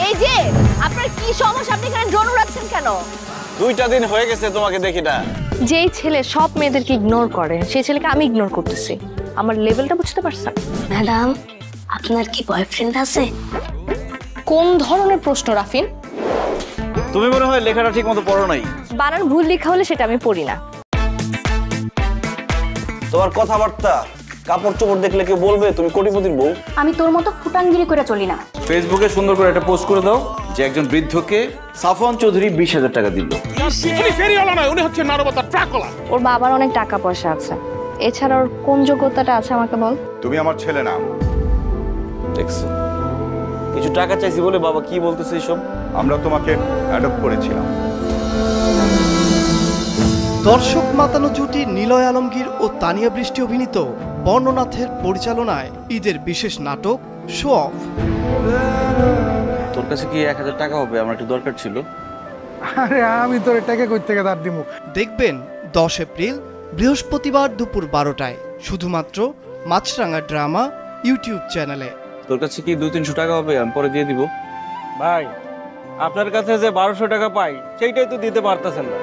এই যে আপনার কি সমস্যা, আপনি এখানে ড্রোন উড়াচ্ছেন কেন? 2টা দিন হয়ে গেছে তোমাকে দেখি না। যেই ছেলে সব মেয়েদেরকে ইগনোর করে সেই ছেলেকে আমি ইগনোর করতেছি। আমার লেভেলটা বুঝতে পারছেন? ম্যাডাম, আপনার কি বয়ফ্রেন্ড আছে? কোন ধরনের প্রশ্ন রাফিন? তুমি মনে হয় লেখাটা ঠিক মতো পড়ো নাই। বানান ভুল লেখা হলে সেটা আমি পড়ি না। তোমার কথাবার্তা, কাপড় চোপড় দেখলে কেউ বলবে তুমি কোটিপতির বউ। আমি তোর মতো ফুটাঙ্গিরি করে চলি না। ফেসবুকে সুন্দর করে একটা পোস্ট করে দাও যে একজন বৃদ্ধকে সাফওয়ান চৌধুরী 20,000 টাকা দিল। উনি ফেরিওয়ালা নয়, উনি হচ্ছে নারবতা ট্রাকওয়ালা। ওর বাবার অনেক টাকা পয়সা আছে, এছাড়া ওর কোন যোগ্যতাটা আছে আমাকে বল। তুমি আমার ছেলে না। দেখছো, কিছু টাকা চাইছি বলে বাবা কি বলতেছে এসব। আমরা তোমাকে অ্যাডপ্ট করেছিলাম। দর্শক মাতানো জুটি নিলয় আলমগীর ও তানিয়া বৃষ্টি অভিনীত বর্ণনাথের পরিচালনায় ঈদের বিশেষ নাটক শো অফ। তোর কাছে কি 1000 টাকা হবে? আমার একটু দরকার ছিল। আরে আমি তোর টাকা কই থেকে ধার দিমু? দেখবেন 10 এপ্রিল বৃহস্পতিবার দুপুর 12টায় শুধুমাত্র মাছরাঙা ড্রামা ইউটিউব চ্যানেলে। তোর কাছে কি 200-300 টাকা হবে? আমি পরে দিয়ে দিব। ভাই, আপনার কাছে যে 1200 টাকা পাই সেইটাই তো দিতে পারতেছেন না।